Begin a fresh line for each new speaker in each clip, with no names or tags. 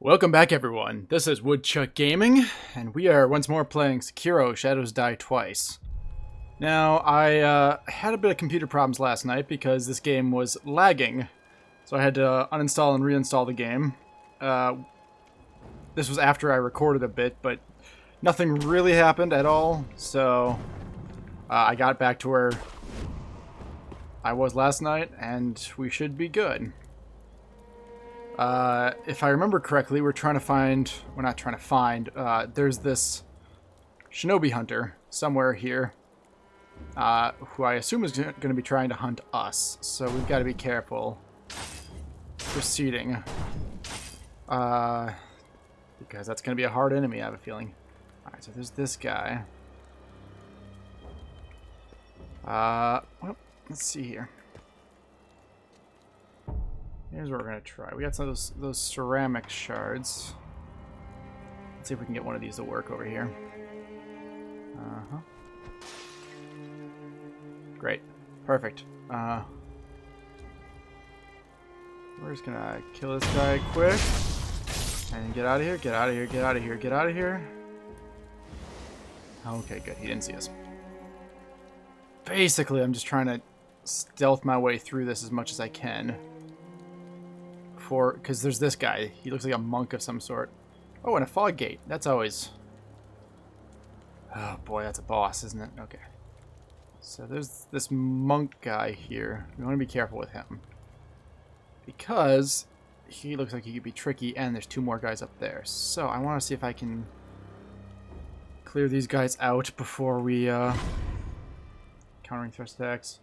Welcome back, everyone. This is Woodchuck Gaming, and we are once more playing Sekiro: Shadows Die Twice. Now, I had a bit of computer problems last night because this game was lagging, so I had to uninstall and reinstall the game. This was after I recorded a bit, but nothing really happened at all, so I got back to where I was last night, and we should be good. If I remember correctly, we're not trying to find, there's this shinobe hunter somewhere here, who I assume is going to be trying to hunt us, so we've got to be careful proceeding, because that's going to be a hard enemy, I have a feeling. Alright, so there's this guy. Well, let's see here. Here's what we're gonna try. We got some of those ceramic shards. Let's see if we can get one of these to work over here. Great. Perfect. We're just gonna kill this guy quick. And get out of here, get out of here, get out of here, get out of here. Okay, good. He didn't see us. Basically, I'm just trying to stealth my way through this as much as I can. Because there's this guy. He looks like a monk of some sort. Oh, and a fog gate. That's always... Oh boy, that's a boss, isn't it? Okay. So there's this monk guy here. We want to be careful with him. Because he looks like he could be tricky, and there's two more guys up there. So I want to see if I can clear these guys out before we... Countering thrust attacks.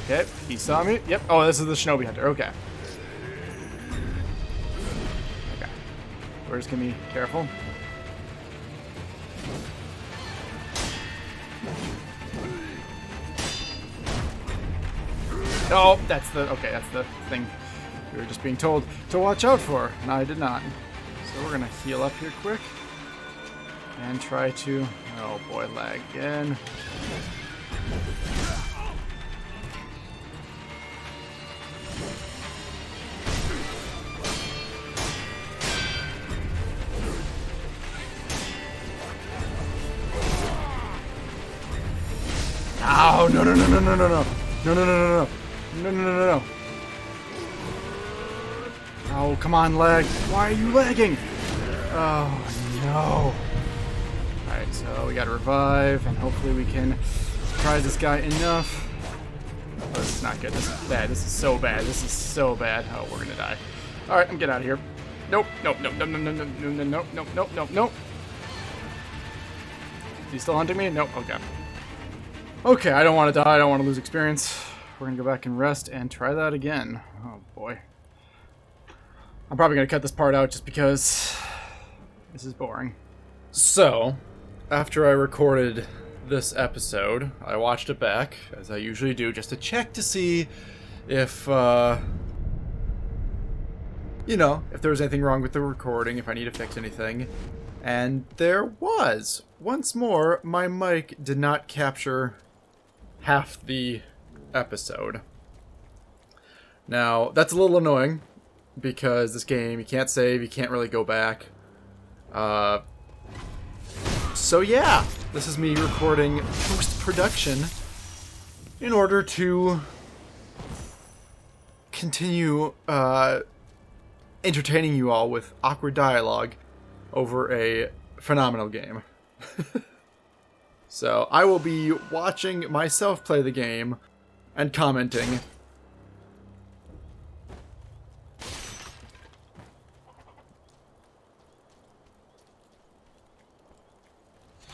Okay, he saw me. Yep. Oh, this is the shinobe hunter. Okay. Okay. We're just gonna be careful. Oh, that's the thing we were just being told to watch out for, and I did not. So we're gonna heal up here quick and try to... Oh boy, lag again. Oh, no, no, no, no, no, no, no. No, no, no, no, no. No, no, no, no, no. Oh, come on, lag. Why are you lagging? Oh, no. Alright, so we gotta revive, and hopefully we can surprise this guy enough. Oh, this is not good. This is bad. This is so bad. This is so bad. Oh, we're gonna die. Alright, I'm getting out of here. Nope, nope, nope, nope, nope, nope, nope, nope, nope, nope, nope, nope, nope. Is he still hunting me? Nope, okay. Okay, I don't want to die. I don't want to lose experience. We're going to go back and rest and try that again. Oh, boy. I'm probably going to cut this part out just because this is boring. So, after I recorded this episode, I watched it back, as I usually do, just to check to see if, you know, if there was anything wrong with the recording, if I need to fix anything. And there was. Once more, my mic did not capture half the episode. Now, that's a little annoying, because this game, you can't save, you can't really go back. So yeah, this is me recording post-production in order to continue entertaining you all with awkward dialogue over a phenomenal game. So, I will be watching myself play the game and commenting.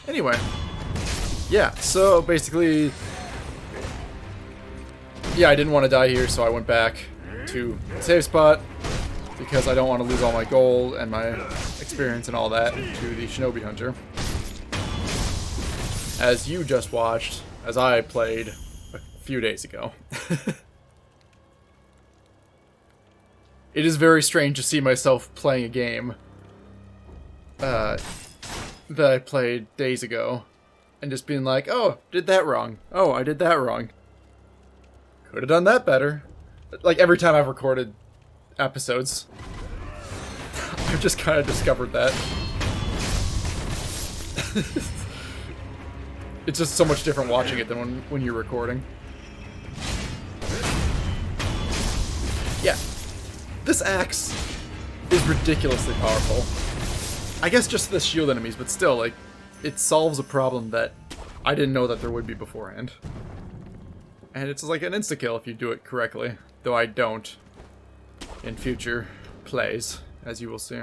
Anyway. Yeah, so basically... Yeah, I didn't want to die here, so I went back to the save spot because I don't want to lose all my gold and my experience and all that to the shinobe hunter. As you just watched, as I played a few days ago. It is very strange to see myself playing a game that I played days ago, and just being like, oh, did that wrong. Oh, I did that wrong. Could have done that better. Like, every time I've recorded episodes, I've just kind of discovered that. It's just so much different watching it than when you're recording. Yeah. This axe is ridiculously powerful. I guess just the shield enemies, but still, like, it solves a problem that I didn't know that there would be beforehand. And it's like an insta-kill if you do it correctly. Though I don't in future plays, as you will see.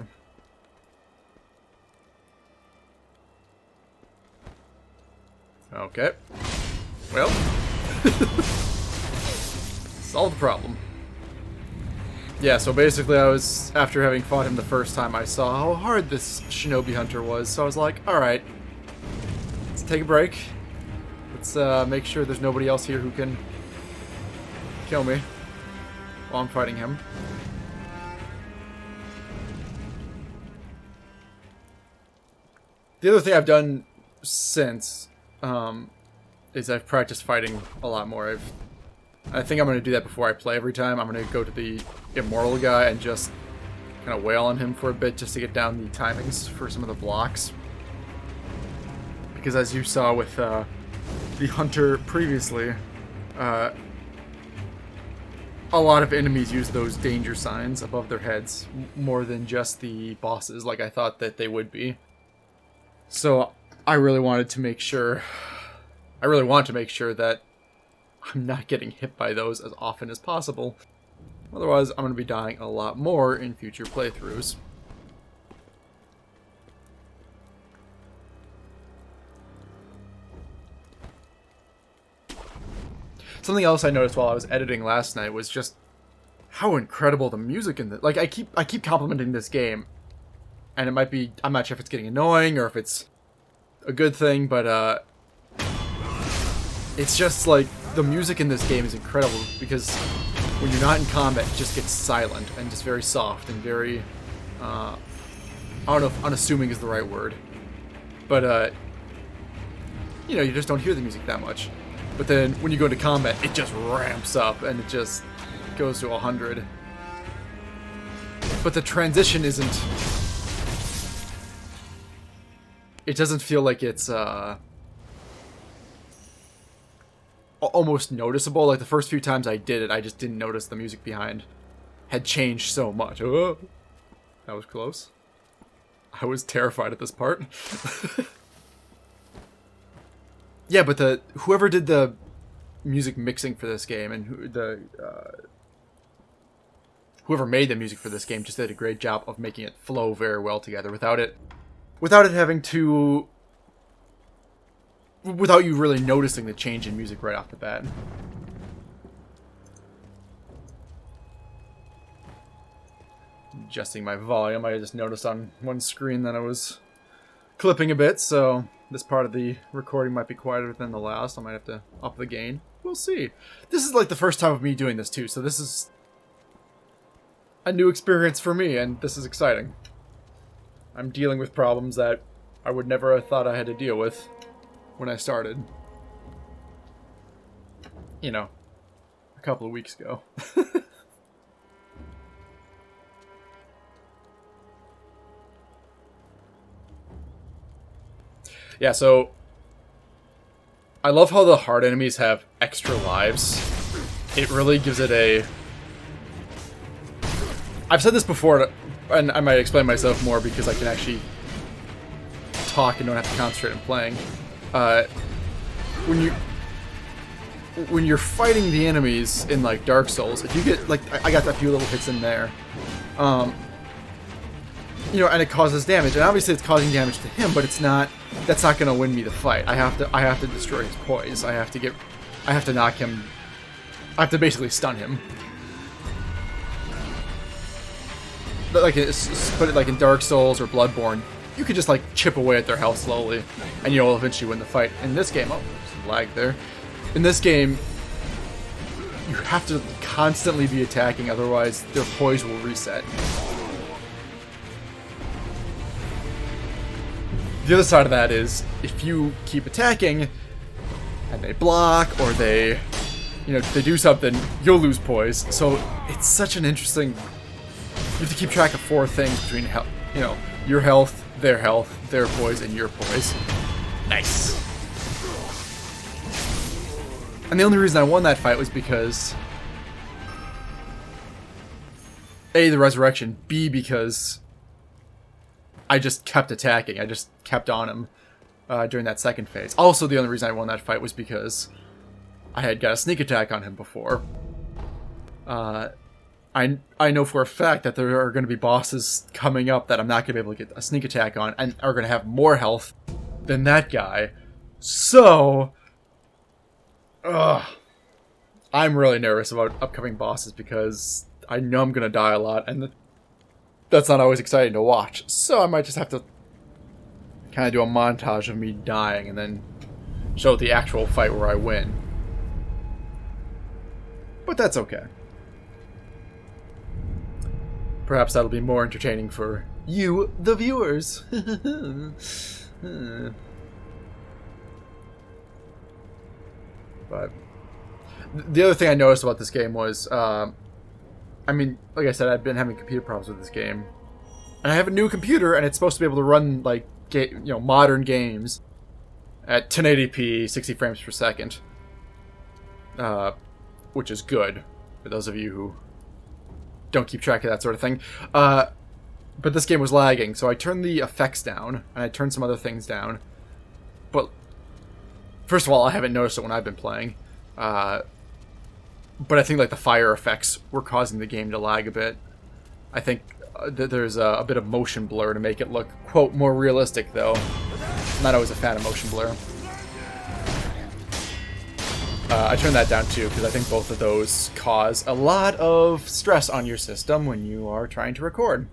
Okay. Well. Solve the problem. Yeah, so basically after having fought him the first time, I saw how hard this shinobi hunter was, so I was like, alright, let's take a break. Let's make sure there's nobody else here who can kill me while I'm fighting him. The other thing I've done since is I've practiced fighting a lot more. I think I'm going to do that before I play every time. I'm going to go to the immortal guy and just kind of wail on him for a bit just to get down the timings for some of the blocks. Because as you saw with the hunter previously, a lot of enemies use those danger signs above their heads more than just the bosses like I thought that they would be. So I really want to make sure that I'm not getting hit by those as often as possible. Otherwise, I'm going to be dying a lot more in future playthroughs. Something else I noticed while I was editing last night was just how incredible the music in the... Like, I keep complimenting this game, and it might be... I'm not sure if it's getting annoying or if it's a good thing, but it's just like the music in this game is incredible because when you're not in combat, it just gets silent and just very soft and very, I don't know if unassuming is the right word, but you know, you just don't hear the music that much. But then when you go into combat, it just ramps up and it just goes to 100. But the transition isn't... It doesn't feel like it's almost noticeable. Like the first few times I did it, I just didn't notice the music behind had changed so much. Oh, that was close. I was terrified at this part. Yeah, but whoever did the music mixing for this game and whoever made the music for this game just did a great job of making it flow very well together without it having to... Without you really noticing the change in music right off the bat. Adjusting my volume, I just noticed on one screen that I was clipping a bit, so this part of the recording might be quieter than the last. I might have to up the gain. We'll see. This is like the first time of me doing this too, so this is a new experience for me, and this is exciting. I'm dealing with problems that I would never have thought I had to deal with when I started. You know, a couple of weeks ago. Yeah, so I love how the hard enemies have extra lives. It really gives it a... I've said this before, and I might explain myself more because I can actually talk and don't have to concentrate on playing. When you're fighting the enemies in like Dark Souls, if you get like I got a few little hits in there, you know, and it causes damage, and obviously it's causing damage to him, but it's not. That's not going to win me the fight. I have to destroy his poise. I have to knock him. I have to basically stun him. But like, put it like in Dark Souls or Bloodborne, you could just like chip away at their health slowly, and you'll eventually win the fight. In this game, oh, there's some lag there. In this game, you have to constantly be attacking, otherwise their poise will reset. The other side of that is, if you keep attacking, and they block, or they you know, they do something, you'll lose poise. So it's such an interesting. You have to keep track of 4 things between you know, your health, their poise, and your poise. Nice. And the only reason I won that fight was because A, the resurrection, B, because I just kept attacking. I just kept on him during that second phase. Also, the only reason I won that fight was because I had got a sneak attack on him before. I know for a fact that there are going to be bosses coming up that I'm not going to be able to get a sneak attack on and are going to have more health than that guy. So, I'm really nervous about upcoming bosses because I know I'm going to die a lot, and that's not always exciting to watch. So I might just have to kind of do a montage of me dying and then show the actual fight where I win. But that's okay. Perhaps that'll be more entertaining for you, the viewers. But the other thing I noticed about this game was, I mean, like I said, I've been having computer problems with this game, and I have a new computer, and it's supposed to be able to run like modern games at 1080p, 60 frames per second, which is good for those of you who don't keep track of that sort of thing. But this game was lagging, so I turned the effects down, and I turned some other things down. But first of all, I haven't noticed it when I've been playing. But I think like the fire effects were causing the game to lag a bit. I think that there's a bit of motion blur to make it look, quote, more realistic, though. I'm not always a fan of motion blur. I turned that down too, because I think both of those cause a lot of stress on your system when you are trying to record.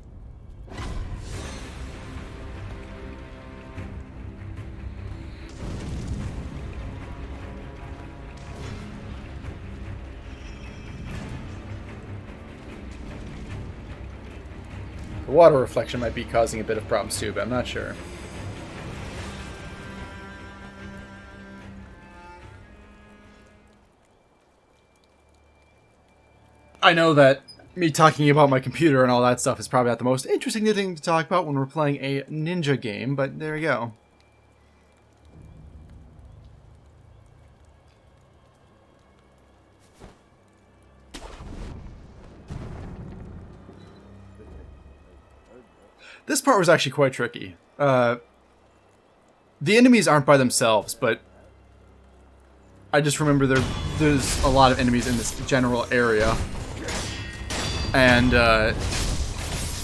The water reflection might be causing a bit of problems too, but I'm not sure. I know that me talking about my computer and all that stuff is probably not the most interesting thing to talk about when we're playing a ninja game, but there we go. This part was actually quite tricky. The enemies aren't by themselves, but I just remember there's a lot of enemies in this general area. And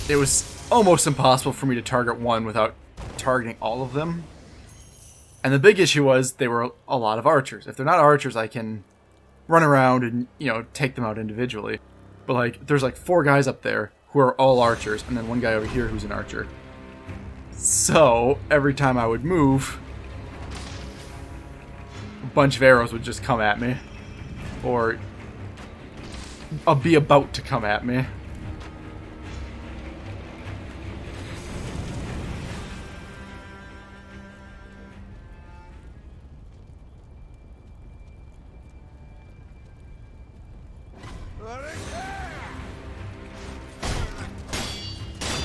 it was almost impossible for me to target one without targeting all of them. And the big issue was they were a lot of archers. If they're not archers, I can run around and, you know, take them out individually. But like, there's like 4 guys up there who are all archers, and then 1 guy over here who's an archer. So every time I would move, a bunch of arrows would just come at me, or I'll be about to come at me.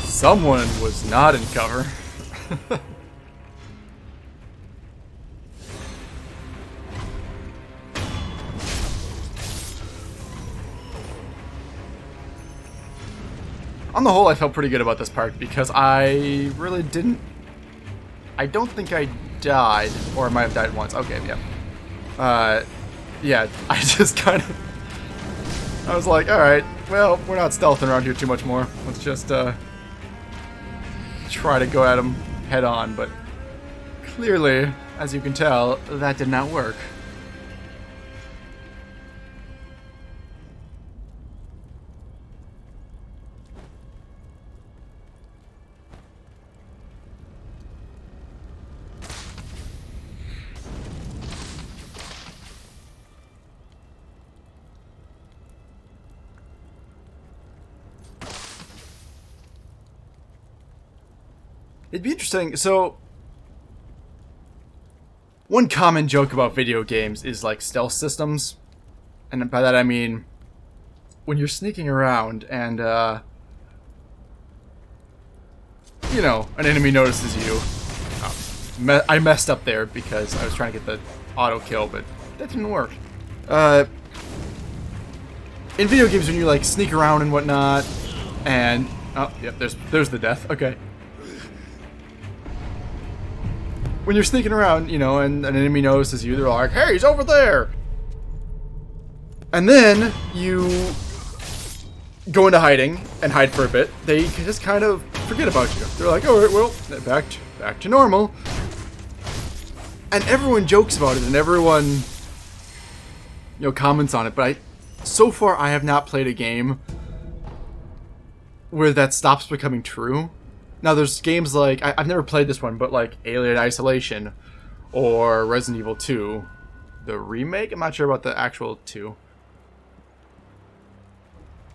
Someone was not in cover. On the whole, I felt pretty good about this part because I really didn't... I don't think I died, or I might have died once. Okay, yeah. Yeah, I just kind of... I was like, alright, well, we're not stealthing around here too much more. Let's just, try to go at him head on, but clearly, as you can tell, that did not work. It'd be interesting. So, one common joke about video games is like stealth systems, And by that I mean when you're sneaking around and, you know, an enemy notices you. I messed up there because I was trying to get the auto kill, but that didn't work. In video games, when you like sneak around and whatnot, and oh, yep, there's the death. Okay. When you're sneaking around, you know, and an enemy notices you, they're like, "Hey, he's over there!" And then you go into hiding and hide for a bit. They just kind of forget about you. They're like, "All right, well, back to normal." And everyone jokes about it, and everyone, you know, comments on it. But so far, I have not played a game where that stops becoming true. Now, there's games like I've never played this one, but like Alien Isolation or Resident Evil 2, the remake. I'm not sure about the actual 2.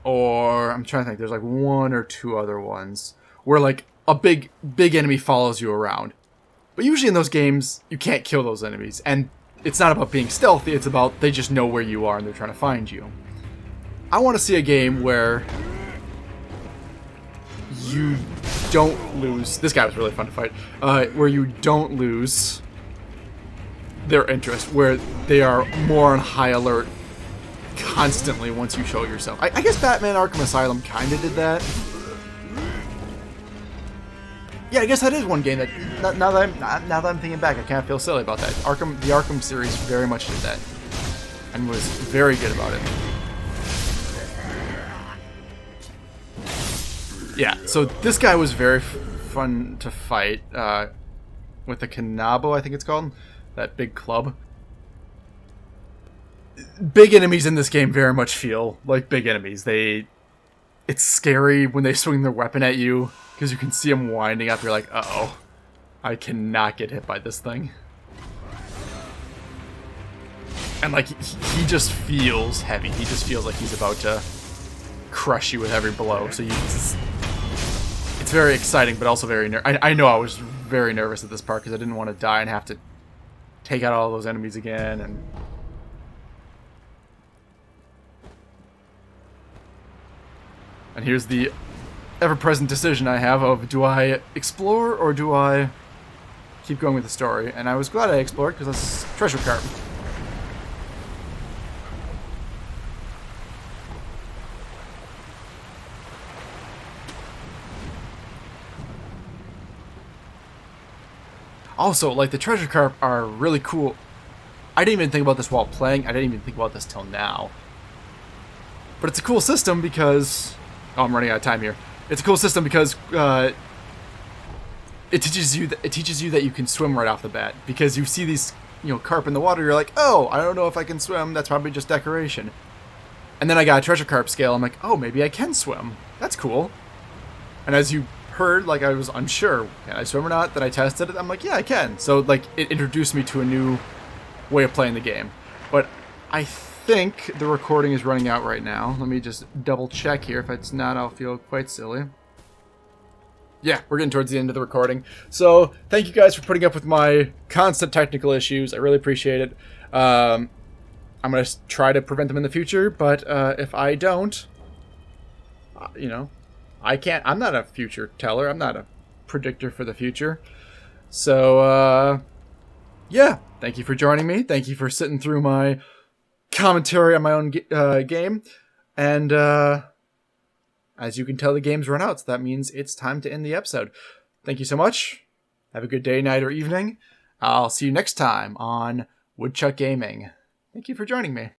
Or I'm trying to think. There's like 1 or 2 other ones where like a big enemy follows you around. But usually in those games, you can't kill those enemies. And it's not about being stealthy, it's about they just know where you are and they're trying to find you. I want to see a game where you don't lose... This guy was really fun to fight. Where you don't lose their interest. Where they are more on high alert constantly once you show yourself. I guess Batman Arkham Asylum kind of did that. Yeah, I guess that is one game that now that I'm thinking back, I can't feel silly about that. The Arkham series very much did that, and was very good about it. Yeah, so this guy was very fun to fight with the Kanabo, I think it's called, that big club. Big enemies in this game very much feel like big enemies. It's scary when they swing their weapon at you, because you can see them winding up. You're like, uh-oh, I cannot get hit by this thing. And like, he just feels heavy. He just feels like he's about to crush you with every blow. So it's very exciting, but also very I know I was very nervous at this part, because I didn't want to die and have to take out all those enemies again. And here's the ever-present decision I have of, do I explore or do I keep going with the story? And I was glad I explored, because that's treasure cart. Also, like, the treasure carp are really cool. I didn't even think about this while playing. I didn't even think about this till now. But it's a cool system because... Oh, I'm running out of time here. It's a cool system because it teaches you that you can swim right off the bat. Because you see these, you know, carp in the water, you're like, oh, I don't know if I can swim. That's probably just decoration. And then I got a treasure carp scale. I'm like, oh, maybe I can swim. That's cool. And as you heard, like, I was unsure, can I swim or not? Then I tested it. I'm like, yeah, I can. So like, it introduced me to a new way of playing the game. But I think the recording is running out right now. Let me just double check here. If it's not, I'll feel quite silly. Yeah, we're getting towards the end of the recording. So thank you guys for putting up with my constant technical issues. I really appreciate it. I'm going to try to prevent them in the future, but if I don't, you know, I can't. I'm not a future teller. I'm not a predictor for the future. So, yeah, thank you for joining me. Thank you for sitting through my commentary on my own game. And as you can tell, the game's run out, so that means it's time to end the episode. Thank you so much. Have a good day, night, or evening. I'll see you next time on Woodchuck Gaming. Thank you for joining me.